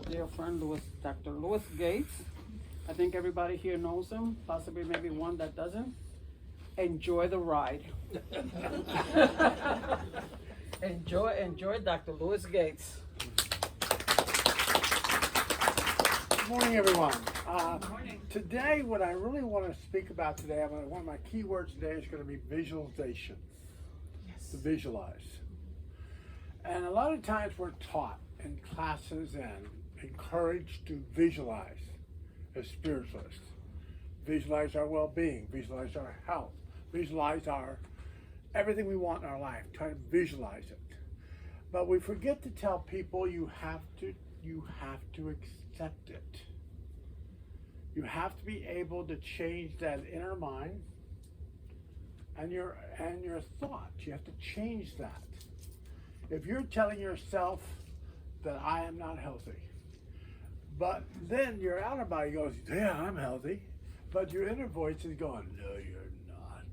dear friend Dr. Louis Gates. I think everybody here knows him, possibly maybe one that doesn't. Enjoy the ride. enjoy Dr. Louis Gates. Good morning, everyone. Good morning. Today, what I really want to speak about today, one of my key words today is going to be visualization. Yes. To visualize. And a lot of times we're taught in classes and encouraged to visualize as spiritualists. Visualize our well-being, visualize our health, visualize our everything we want in our life, try to visualize it. But we forget to tell people you have to accept it. You have to be able to change that inner mind and your thoughts. You have to change that. If you're telling yourself that I am not healthy, but then your outer body goes, yeah, I'm healthy, but your inner voice is going, no, you're not.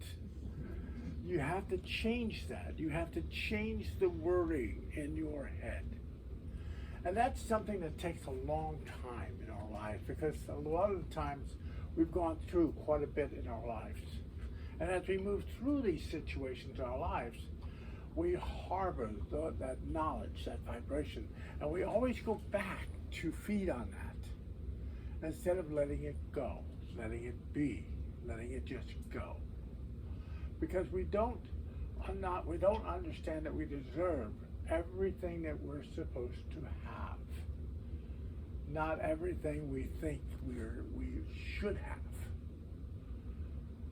You have to change that. You have to change the wording in your head. And that's something that takes a long time in our lives, because a lot of the times we've gone through quite a bit in our lives. And as we move through these situations in our lives, we harbor that knowledge, that vibration, and we always go back to feed on that instead of letting it go, letting it be, letting it just go. Because we don't understand that we deserve everything that we're supposed to have, not everything we think we should have.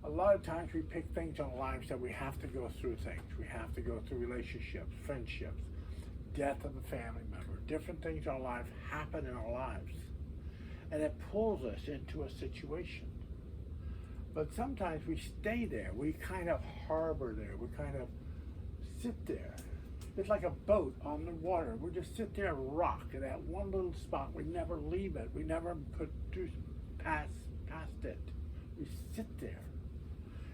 A lot of times we pick things in our lives that we have to go through things. We have to go through relationships, friendships, death of a family member. Different things in our life happen in our lives. And it pulls us into a situation. But sometimes we stay there. We kind of harbor there. We kind of sit there. It's like a boat on the water. We just sit there and rock in that one little spot. We never leave it. We never pass past it. We sit there.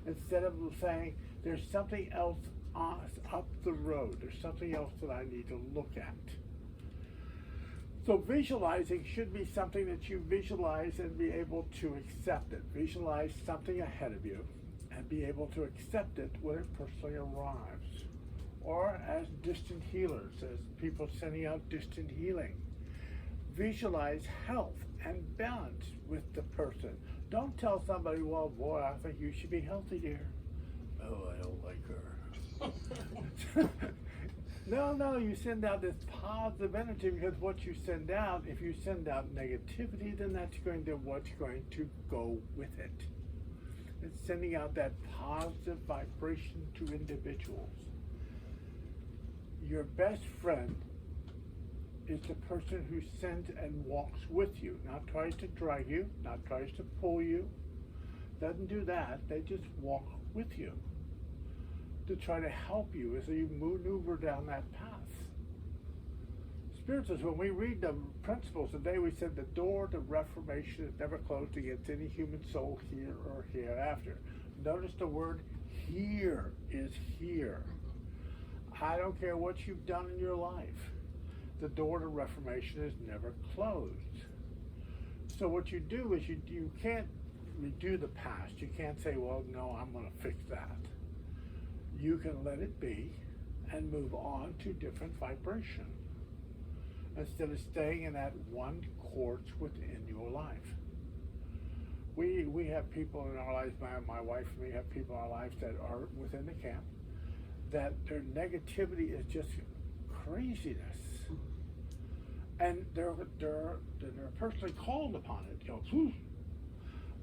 Instead of saying, there's something else up the road. There's something else that I need to look at. So visualizing should be something that you visualize and be able to accept it. Visualize something ahead of you and be able to accept it when it personally arrives. Or as distant healers, as people sending out distant healing. Visualize health and balance with the person. Don't tell somebody, well, boy, I think you should be healthy, dear. Oh, I don't like her. No, you send out this positive energy, because what you send out, if you send out negativity, then that's what's going to go with it. It's sending out that positive vibration to individuals. Your best friend is the person who sends and walks with you, not tries to drag you, not tries to pull you, doesn't do that. They just walk with you to try to help you as you maneuver down that path. Spiritualists, when we read the principles today, we said the door to reformation is never closed against any human soul here or hereafter. Notice the word here is here. I don't care what you've done in your life. The door to reformation is never closed. So what you do is you can't redo the past. You can't say, well, no, I'm going to fix that. You can let it be and move on to different vibration instead of staying in that one quartz within your life. We have people in our lives, my wife and me have people in our lives that are within the camp, that their negativity is just craziness. And they're personally called upon it,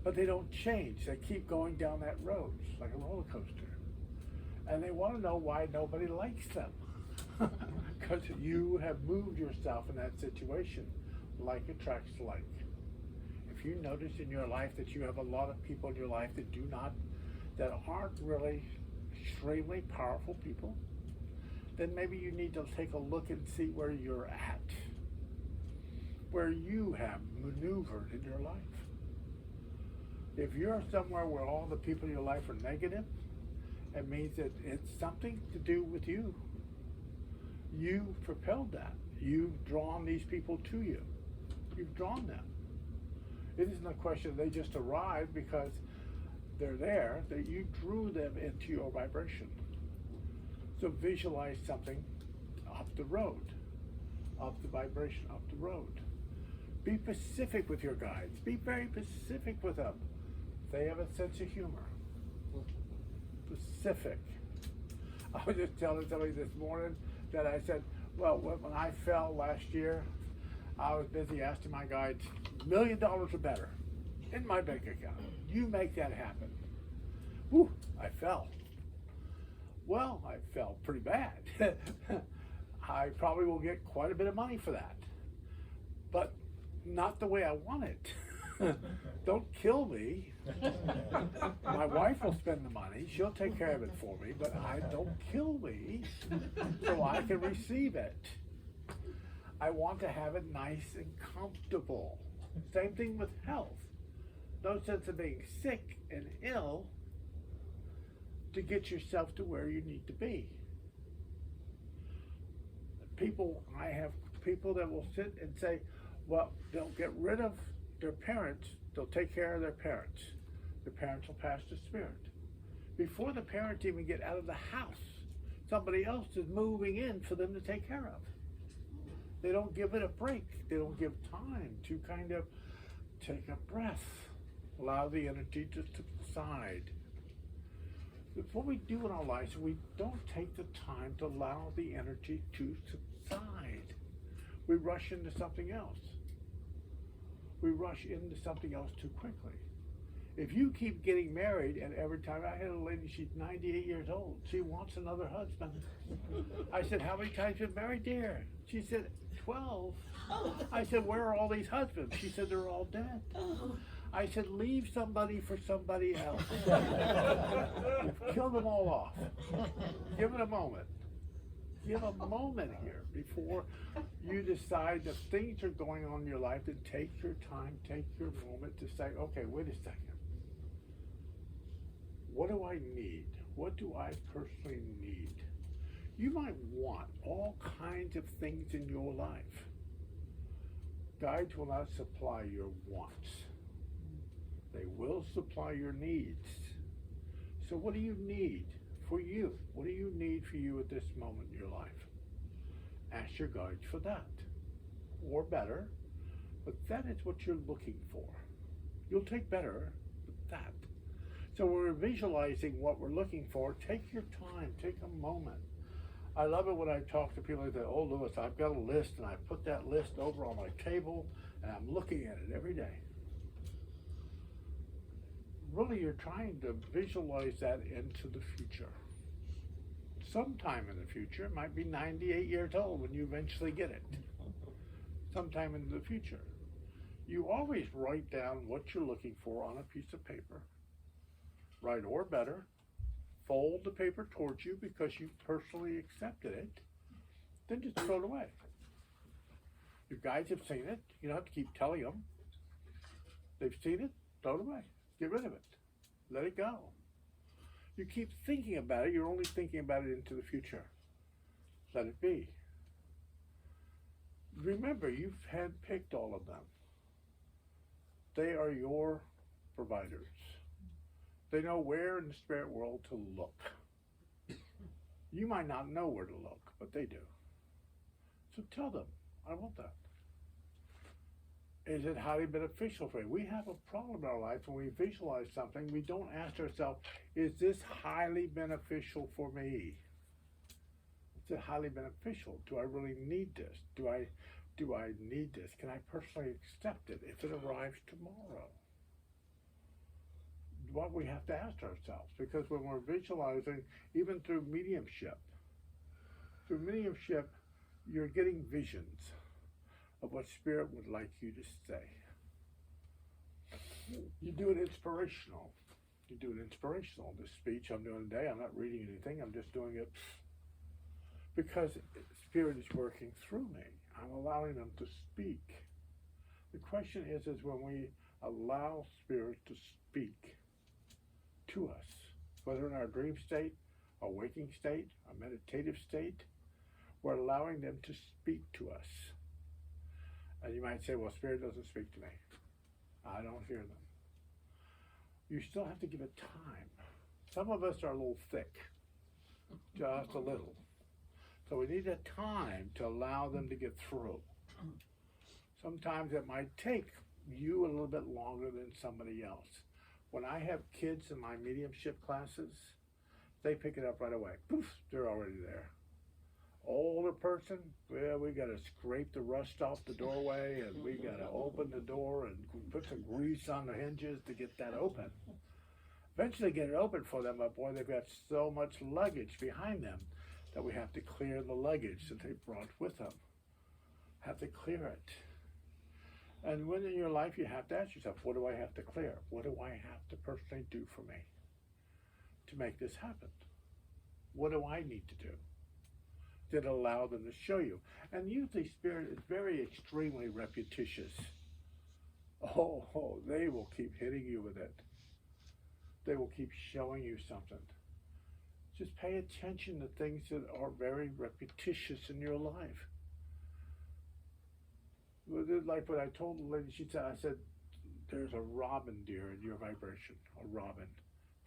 but they don't change. They keep going down that road like a roller coaster. And they want to know why nobody likes them. Because you have moved yourself in that situation. Like attracts like. If you notice in your life that you have a lot of people in your life that aren't really extremely powerful people, then maybe you need to take a look and see where you're at. Where you have maneuvered in your life. If you're somewhere where all the people in your life are negative, it means that it's something to do with you. You propelled that. You've drawn these people to you. You've drawn them. It isn't a question they just arrived because they're there, that you drew them into your vibration. So visualize something up the road, up the vibration, up the road. Be specific with your guides. Be very specific with them. They have a sense of humor. Specific. I was just telling somebody this morning that I said, well, when I fell last year, I was busy asking my guides, $1 million or better in my bank account. You make that happen. Whew, I fell. Well, I fell pretty bad. I probably will get quite a bit of money for that, but not the way I want it. Don't kill me. My wife will spend the money. She'll take care of it for me, but don't kill me so I can receive it. I want to have it nice and comfortable. Same thing with health. No sense of being sick and ill to get yourself to where you need to be. I have people that will sit and say, well, they'll get rid of their parents, they'll take care of their parents. The parents will pass to spirit. Before the parents even get out of the house, somebody else is moving in for them to take care of. They don't give it a break. They don't give time to kind of take a breath, allow the energy to subside. What we do in our lives, we don't take the time to allow the energy to subside. We rush into something else. We rush into something else too quickly. If you keep getting married, and every time I had a lady, she's 98 years old, she wants another husband. I said, how many times have you been married, dear? She said, 12. I said, where are all these husbands? She said, they're all dead. I said, leave somebody for somebody else. Kill them all off. Give it a moment. Give a moment here before you decide that things are going on in your life, and take your time, take your moment to say, okay, wait a second. What do I need? What do I personally need? You might want all kinds of things in your life. Guides will not supply your wants. They will supply your needs. So what do you need for you? What do you need for you at this moment in your life? Ask your guides for that, or better, but that is what you're looking for. You'll take better with that. So when we're visualizing what we're looking for, take your time, take a moment. I love it when I talk to people like that. Oh, Louis, I've got a list, and I put that list over on my table, and I'm looking at it every day. Really, you're trying to visualize that into the future. Sometime in the future, it might be 98 years old when you eventually get it. Sometime in the future. You always write down what you're looking for on a piece of paper. Right, or better, fold the paper towards you because you personally accepted it, then just throw it away. Your guides have seen it. You don't have to keep telling them. They've seen it, throw it away. Get rid of it. Let it go. You keep thinking about it, you're only thinking about it into the future. Let it be. Remember, you've handpicked all of them. They are your providers. They know where in the spirit world to look. You might not know where to look, but they do. So tell them, I want that. Is it highly beneficial for you? We have a problem in our life when we visualize something. We don't ask ourselves, is this highly beneficial for me? Is it highly beneficial? Do I really need this? Do I need this? Can I personally accept it if it arrives tomorrow? What we have to ask ourselves, because when we're visualizing, even through mediumship, you're getting visions of what spirit would like you to say. You do it inspirational. This speech I'm doing today, I'm not reading anything, I'm just doing it because spirit is working through me. I'm allowing them to speak. The question is when we allow spirit to speak to us, whether in our dream state, a waking state, a meditative state, we're allowing them to speak to us. And you might say, well, Spirit doesn't speak to me. I don't hear them. You still have to give it time. Some of us are a little thick, just a little. So we need a time to allow them to get through. Sometimes it might take you a little bit longer than somebody else. When I have kids in my mediumship classes, they pick it up right away. Poof, they're already there. Older person, well, we got to scrape the rust off the doorway, and we got to open the door and put some grease on the hinges to get that open. Eventually get it open for them, but boy, they've got so much luggage behind them that we have to clear the luggage that they brought with them. Have to clear it. And when in your life you have to ask yourself, what do I have to clear? What do I have to personally do for me to make this happen? What do I need to do? That allow them to show you. And usually Spirit is very extremely repetitious. Oh, they will keep hitting you with it. They will keep showing you something. Just pay attention to things that are very repetitious in your life. Like what I told the lady, I said, there's a robin, dear, in your vibration, a robin.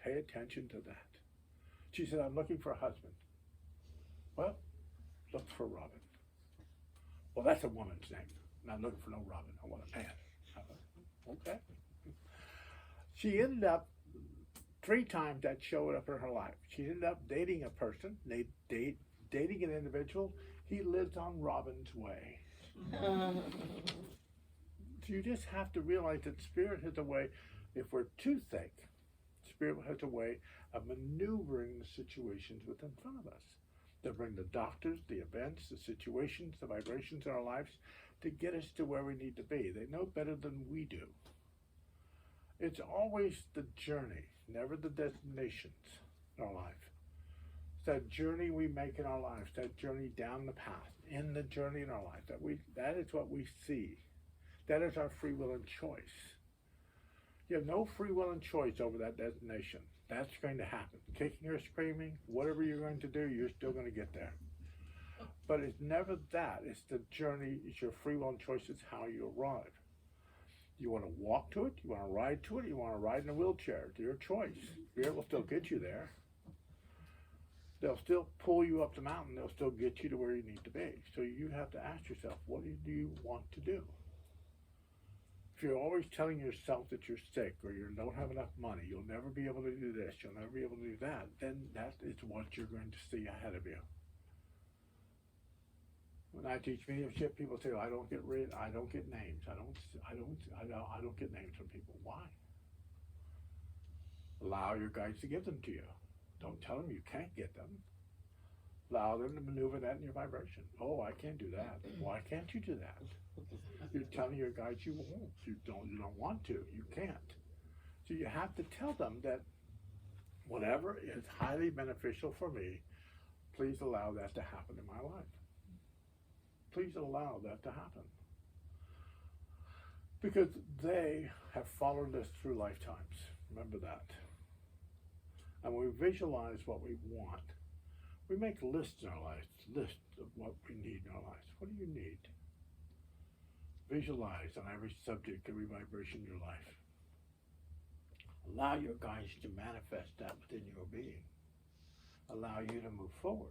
Pay attention to that. She said, I'm looking for a husband. Well, look for Robin. Well, that's a woman's name. I'm not looking for no Robin. I want a man. Okay. She ended up 3 times that showed up in her life. She ended up dating a person, dating an individual. He lives on Robin's way. So you just have to realize that Spirit has a way, if we're too thick, Spirit has a way of maneuvering the situations within front of us. They'll bring the doctors, the events, the situations, the vibrations in our lives to get us to where we need to be. They know better than we do. It's always the journey, never the destinations in our life. It's that journey we make in our lives, that journey down the path, in the journey in our life, that is what we see. That is our free will and choice. You have no free will and choice over that destination. That's going to happen. Kicking or screaming, whatever you're going to do, you're still going to get there. But it's never that. It's the journey. It's your free will and choice. It's how you arrive. You want to walk to it? You want to ride to it? You want to ride in a wheelchair? It's your choice. Spirit will still get you there. They'll still pull you up the mountain. They'll still get you to where you need to be. So you have to ask yourself, what do you want to do? If you're always telling yourself that you're sick or you don't have enough money, you'll never be able to do this, you'll never be able to do that, then that is what you're going to see ahead of you. When I teach mediumship, people say, I don't get names. I don't get names from people. Why? Allow your guides to give them to you. Don't tell them you can't get them. Allow them to maneuver that in your vibration. Oh, I can't do that. Why can't you do that? You're telling your guides you won't. You don't want to. You can't. So you have to tell them that whatever is highly beneficial for me, please allow that to happen in my life. Please allow that to happen. Because they have followed us through lifetimes. Remember that. And when we visualize what we want, we make lists in our lives, lists of what we need in our lives. What do you need? Visualize on every subject, every vibration in your life. Allow your guides to manifest that within your being. Allow you to move forward.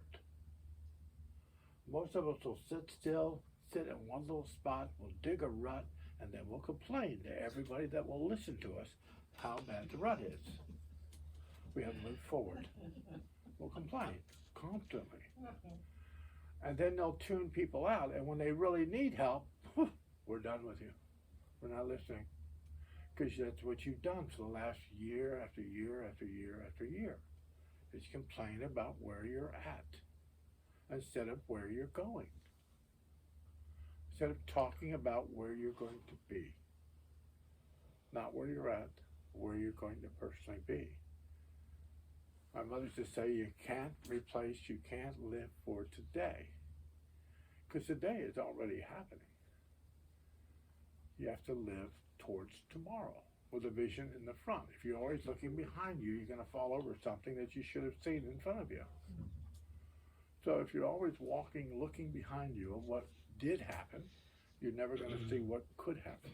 Most of us will sit still, sit in one little spot, we'll dig a rut, and then we'll complain to everybody that will listen to us how bad the rut is. We have to move forward. We'll complain constantly. And then they'll tune people out, and when they really need help, we're done with you. We're not listening. Because that's what you've done for the last year after year after year after year. Is complain about where you're at instead of where you're going. Instead of talking about where you're going to be. Not where you're at, where you're going to personally be. My mother used to say, you can't live for today. Because today is already happening. You have to live towards tomorrow with a vision in the front. If you're always looking behind you, you're going to fall over something that you should have seen in front of you. So if you're always walking, looking behind you of what did happen, You're never going to see what could happen.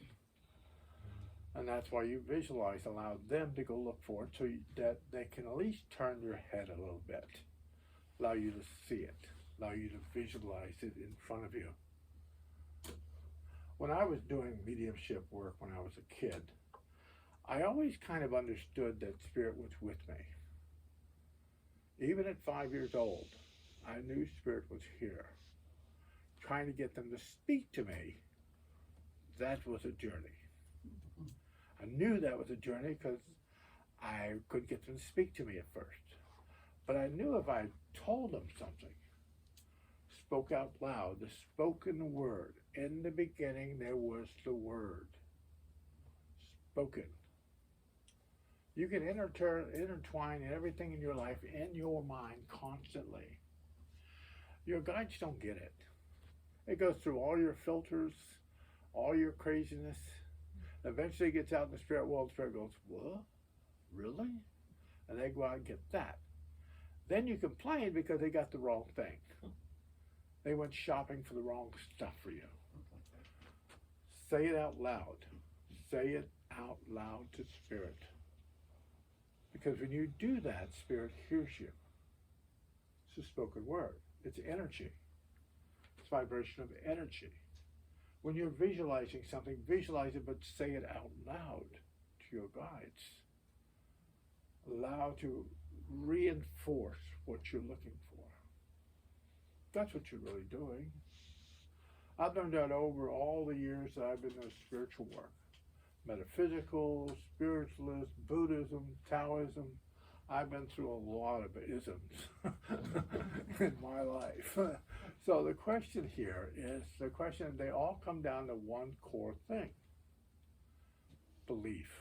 And that's why you visualize, allow them to go look for it so that they can at least turn their head a little bit, allow you to see it, allow you to visualize it in front of you. When I was doing mediumship work when I was a kid, I always kind of understood that Spirit was with me. Even at 5 years old, I knew Spirit was here, trying to get them to speak to me. That was a journey. I knew that was a journey because I couldn't get them to speak to me at first. But I knew if I told them something, spoke out loud, the spoken word. In the beginning, there was the word. Spoken. You can intertwine everything in your life in your mind constantly. Your guides don't get it. It goes through all your filters, all your craziness. Eventually it gets out in the spirit world. The spirit goes, what? Really? And they go out and get that. Then you complain because they got the wrong thing. They went shopping for the wrong stuff for you. Say it out loud. Say it out loud to Spirit. Because when you do that, Spirit hears you. It's a spoken word. It's energy. It's vibration of energy. When you're visualizing something, visualize it, but say it out loud to your guides. Allow to reinforce what you're looking for. That's what you're really doing. I've learned that over all the years that I've been doing spiritual work. Metaphysical, spiritualist, Buddhism, Taoism. I've been through a lot of isms in my life. So the question here is, they all come down to one core thing. Belief.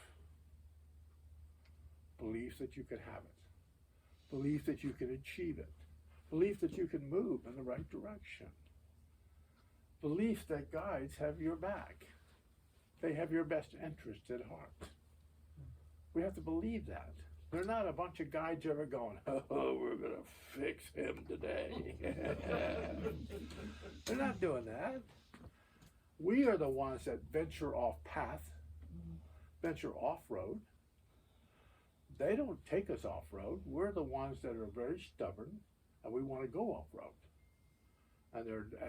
Belief that you can have it. Belief that you can achieve it. Belief that you can move in the right direction. Belief that guides have your back. They have your best interest at heart. We have to believe that. They're not a bunch of guides ever going, oh, we're going to fix him today. They're not doing that. We are the ones that venture off path, venture off-road. They don't take us off-road. We're the ones that are very stubborn, and we want to go off-road. And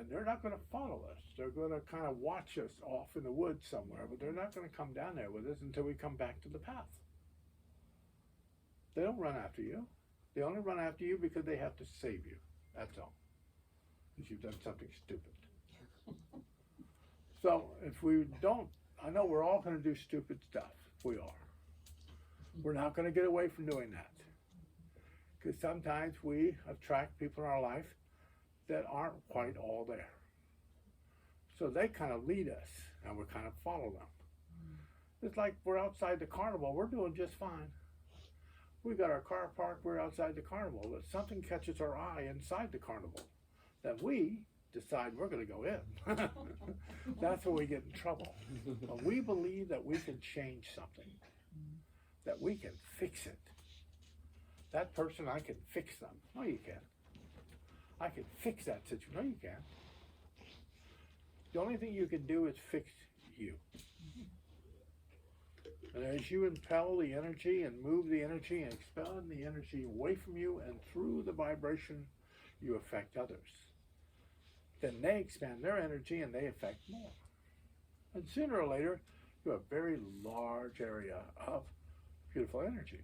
they're not going to follow us. They're going to kind of watch us off in the woods somewhere, but they're not going to come down there with us until we come back to the path. They don't run after you. They only run after you because they have to save you. That's all. Because you've done something stupid. So if we don't, I know we're all going to do stupid stuff. We are. We're not going to get away from doing that. Because sometimes we attract people in our life that aren't quite all there. So they kind of lead us, and we kind of follow them. It's like we're outside the carnival. We're doing just fine. We got our car parked, we're outside the carnival, but something catches our eye inside the carnival. Then we decide we're going to go in. That's where we get in trouble. When we believe that we can change something, that we can fix it. That person, I can fix them. No, you can't. I can fix that situation. No, you can't. The only thing you can do is fix you. And as you impel the energy and move the energy and expel the energy away from you and through the vibration, you affect others. Then they expand their energy and they affect more. And sooner or later, you have a very large area of beautiful energy.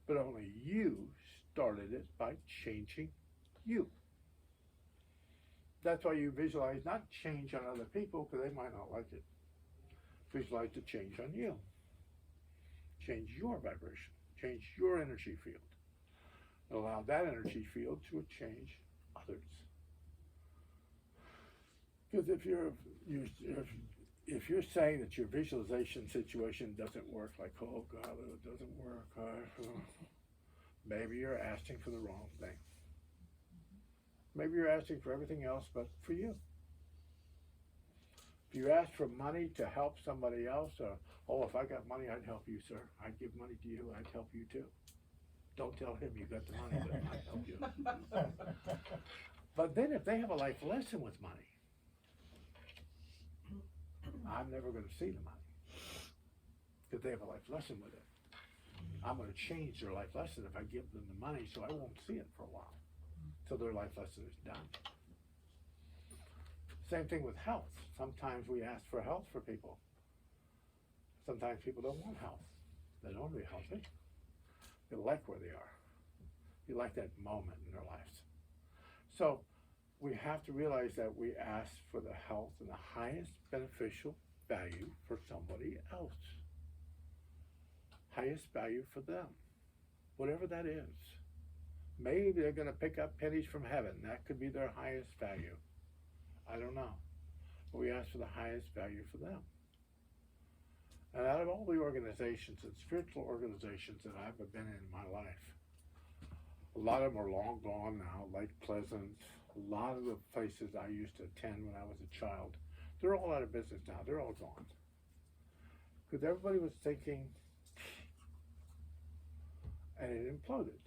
But only you started it by changing you. That's why you visualize not change on other people because they might not like it. Visualize the change on you. Change your vibration. Change your energy field. And allow that energy field to change others. Because if you're saying that your visualization situation doesn't work, like, oh God, it doesn't work, maybe you're asking for the wrong thing. Maybe you're asking for everything else but for you. If you ask for money to help somebody else, oh, if I got money, I'd help you, sir. I'd give money to you, I'd help you too. Don't tell him you got the money, but I'd help you. But then if they have a life lesson with money, I'm never going to see the money because they have a life lesson with it. I'm going to change their life lesson if I give them the money, so I won't see it for a while till their life lesson is done. Same thing with health. Sometimes we ask for health for people. Sometimes people don't want health. They don't want to be healthy. They like where they are. You like that moment in their lives. So we have to realize that we ask for the health and the highest beneficial value for somebody else. Highest value for them. Whatever that is. Maybe they're going to pick up pennies from heaven. That could be their highest value. I don't know. But we ask for the highest value for them. And out of all the organizations and spiritual organizations that I've been in my life, a lot of them are long gone now, like Pleasant. A lot of the places I used to attend when I was a child, they're all out of business now. They're all gone. Because everybody was thinking, and it imploded.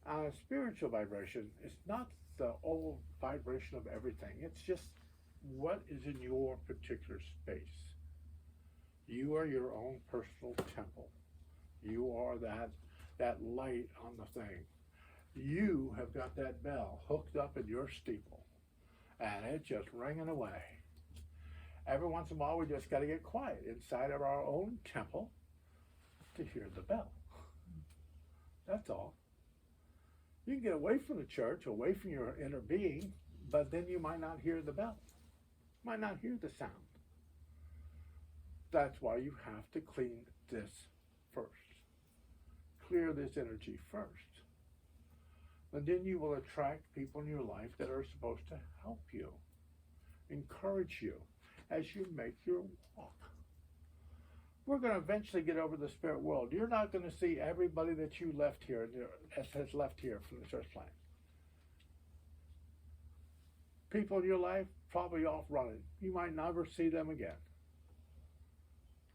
On a spiritual vibration, it's not the old vibration of everything. It's just what is in your particular space. You are your own personal temple. You are that light on the thing. You have got that bell hooked up in your steeple, and it's just ringing away. Every once in a while, we just got to get quiet inside of our own temple to hear the bell. That's all. You can get away from the church, away from your inner being, but then you might not hear the bell. Might not hear the sound. That's why you have to clean this first. Clear this energy first. And then you will attract people in your life that are supposed to help you, encourage you as you make your walk. We're going to eventually get over the spirit world. You're not going to see everybody that you left here, has left here from this earth planet. People in your life probably off running. You might never see them again.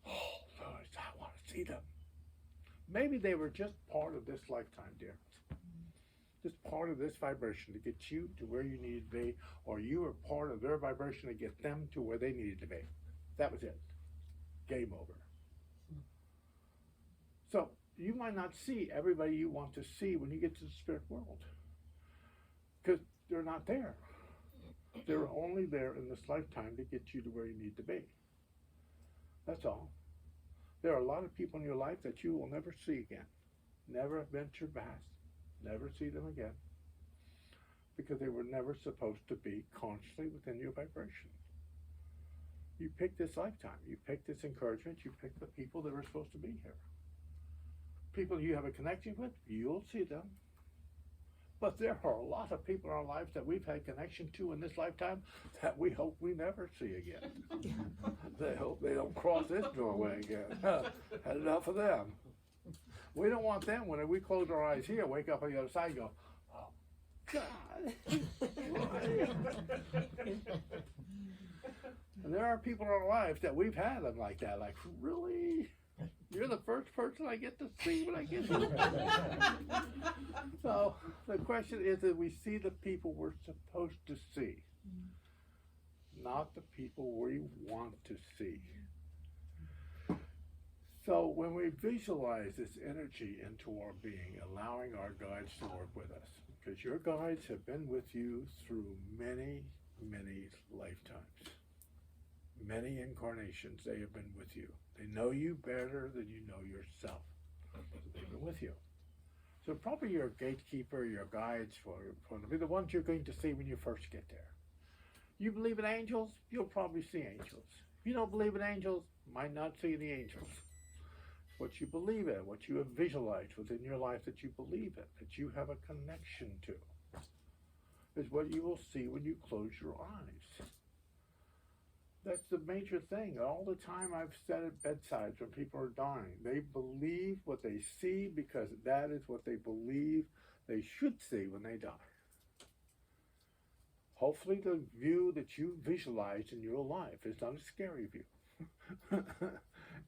Oh, Lord, I want to see them. Maybe they were just part of this lifetime, dear. Just part of this vibration to get you to where you needed to be, or you were part of their vibration to get them to where they needed to be. That was it. Game over. So you might not see everybody you want to see when you get to the spirit world, because they're not there. They're only there in this lifetime to get you to where you need to be. That's all. There are a lot of people in your life that you will never see again. Never venture past. Never see them again. Because they were never supposed to be consciously within your vibration. You pick this lifetime. You pick this encouragement. You pick the people that are supposed to be here. People you have a connection with, you'll see them. But there are a lot of people in our lives that we've had connection to in this lifetime that we hope we never see again. They hope they don't cross this doorway again. Had enough of them. We don't want them when we close our eyes here, wake up on the other side and go, oh, God. And there are people in our lives that we've had them like that. Like, really? You're the first person I get to see when I get here. So the question is that we see the people we're supposed to see, not the people we want to see. So when we visualize this energy into our being, allowing our guides to work with us, because your guides have been with you through many, many lifetimes, many incarnations, they have been with you. They know you better than you know yourself. They've been with you. So probably your gatekeeper, your guides, will be the ones you're going to see when you first get there. You believe in angels, you'll probably see angels. If you don't believe in angels, might not see the angels. What you believe in, what you have visualized within your life that you believe in, that you have a connection to, is what you will see when you close your eyes. That's the major thing. All the time I've said at bedsides when people are dying, they believe what they see because that is what they believe they should see when they die. Hopefully the view that you visualize in your life is not a scary view.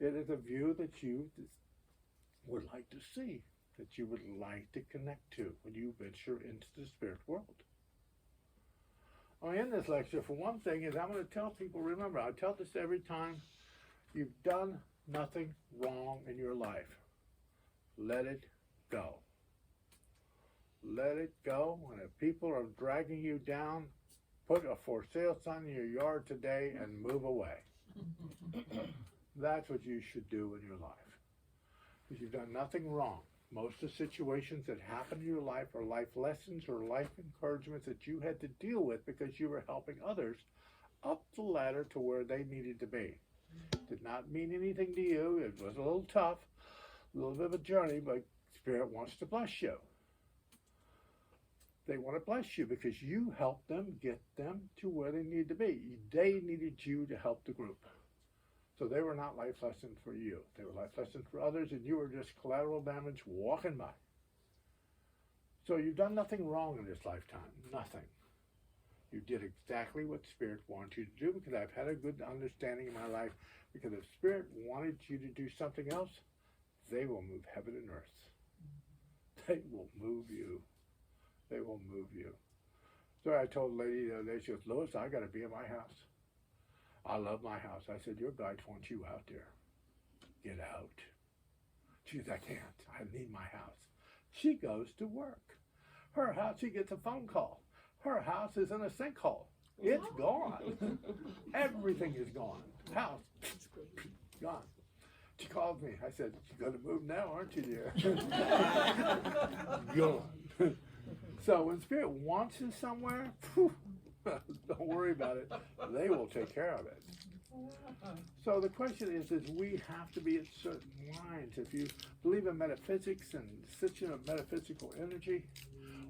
It is a view that you would like to see, that you would like to connect to when you venture into the spirit world. in this lecture, for one thing, is I'm going to tell people, remember, I tell this every time, you've done nothing wrong in your life. Let it go. Let it go. And if people are dragging you down, put a for sale sign in your yard today and move away. That's what you should do in your life. Because you've done nothing wrong. Most of the situations that happen in your life are life lessons or life encouragements that you had to deal with because you were helping others up the ladder to where they needed to be. Did not mean anything to you. It was a little tough, a little bit of a journey, but Spirit wants to bless you. They want to bless you because you helped them get them to where they need to be. They needed you to help the group. So they were not life lessons for you. They were life lessons for others, and you were just collateral damage walking by. So you've done nothing wrong in this lifetime. Nothing. You did exactly what Spirit wanted you to do, because I've had a good understanding in my life. Because if Spirit wanted you to do something else, they will move heaven and earth. They will move you. They will move you. So I told a lady the other day, she goes, Louis, I got to be in my house. I love my house. I said, your guides want you out there. Get out. She says, I can't. I need my house. She goes to work. Her house, she gets a phone call. Her house is in a sinkhole. It's gone. Everything is gone. House, gone. She called me. I said, you're going to move now, aren't you, dear? Gone. So when Spirit wants you somewhere, don't worry about it. They will take care of it. So the question is we have to be at certain lines. If you believe in metaphysics and system of metaphysical energy,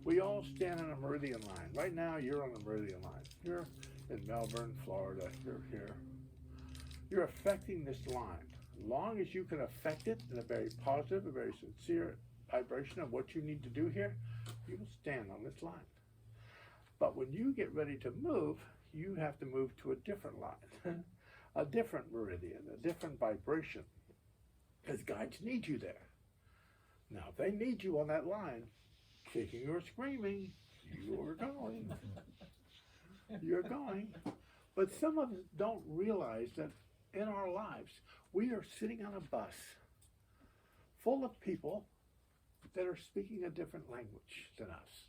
we all stand on a meridian line. Right now, you're on a meridian line. You're in Melbourne, Florida. You're here. You're affecting this line. As long as you can affect it in a very positive, a very sincere vibration of what you need to do here, you will stand on this line. But when you get ready to move, you have to move to a different line, a different meridian, a different vibration, because guides need you there. Now, if they need you on that line, kicking or screaming, you're going. You're going. But some of us don't realize that in our lives, we are sitting on a bus full of people that are speaking a different language than us.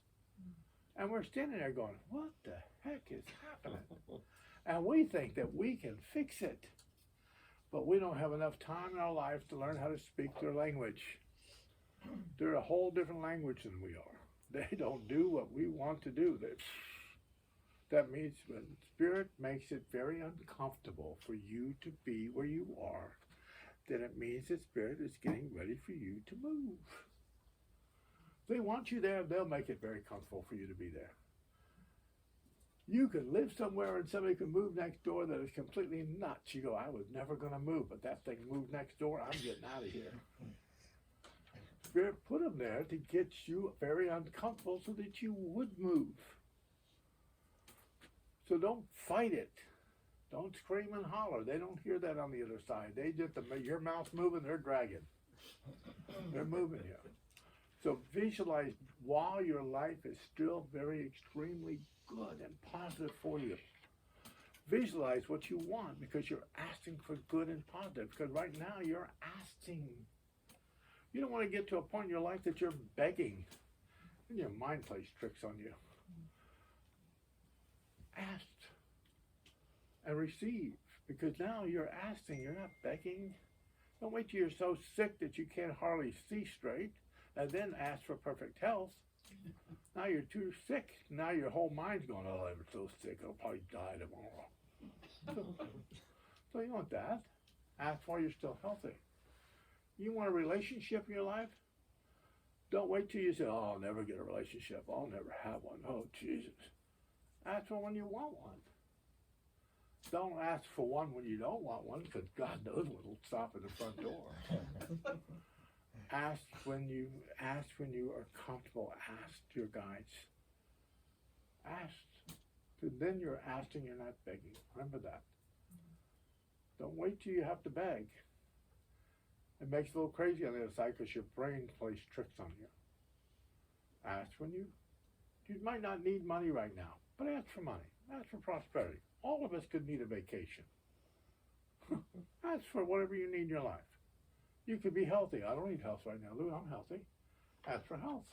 And we're standing there going, what the heck is happening? And we think that we can fix it. But we don't have enough time in our lives to learn how to speak their language. They're a whole different language than we are. They don't do what we want to do. That means when Spirit makes it very uncomfortable for you to be where you are, then it means that Spirit is getting ready for you to move. If they want you there, they'll make it very comfortable for you to be there. You could live somewhere and somebody could move next door that is completely nuts. You go, I was never going to move, but that thing moved next door. I'm getting out of here. Spirit put them there to get you very uncomfortable so that you would move. So don't fight it. Don't scream and holler. They don't hear that on the other side. They just, your mouth's moving, they're dragging. They're moving you. So visualize while your life is still very extremely good and positive for you. Visualize what you want because you're asking for good and positive. Because right now you're asking. You don't want to get to a point in your life that you're begging and your mind plays tricks on you. Ask and receive, because now you're asking, you're not begging. Don't wait till you're so sick that you can't hardly see straight and then ask for perfect health. Now you're too sick. Now your whole mind's going, oh, I'm so sick, I'll probably die tomorrow. So you want that. Ask while you're still healthy. You want a relationship in your life? Don't wait till you say, oh, I'll never get a relationship. I'll never have one. Oh, Jesus. Ask for one you want one. Don't ask for one when you don't want one, because God knows what will stop at the front door. Ask when you are comfortable. Ask your guides. Ask. Because then you're asking, you're not begging. Remember that. Don't wait till you have to beg. It makes it a little crazy on the other side because your brain plays tricks on you. Ask when you might not need money right now, but ask for money. Ask for prosperity. All of us could need a vacation. Ask for whatever you need in your life. You could be healthy. I don't need health right now, Lou. I'm healthy. Ask for health.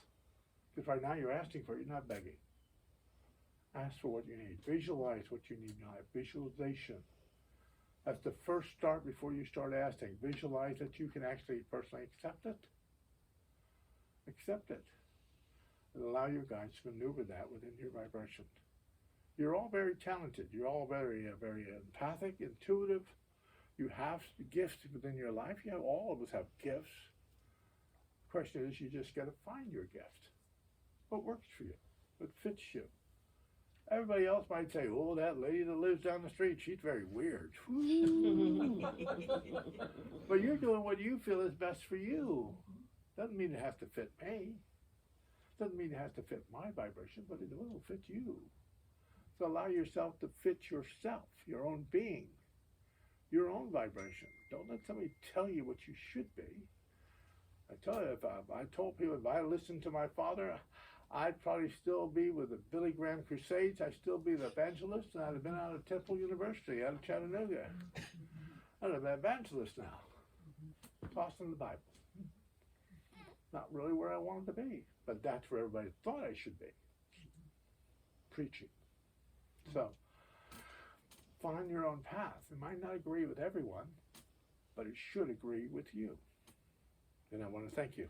Because right now you're asking for it, you're not begging. Ask for what you need. Visualize what you need in life. Visualization. That's the first start before you start asking. Visualize that you can actually personally accept it. Accept it. And allow your guides to maneuver that within your vibration. You're all very talented. You're all very empathic, intuitive. You have gifts within your life. All of us have gifts. The question is, you just got to find your gift. What works for you? What fits you? Everybody else might say, oh, that lady that lives down the street, she's very weird. But you're doing what you feel is best for you. Doesn't mean it has to fit me. Doesn't mean it has to fit my vibration, but it will fit you. So allow yourself to fit yourself, your own being, your own vibration. Don't let somebody tell you what you should be. I tell you, I told people if I listened to my father, I'd probably still be with the Billy Graham Crusades. I'd still be the evangelist, and I'd have been out of Temple University, out of Chattanooga. I'd have been an evangelist now, tossing the Bible. Not really where I wanted to be, but that's where everybody thought I should be. Preaching. So, find your own path. It might not agree with everyone, but it should agree with you. And I want to thank you.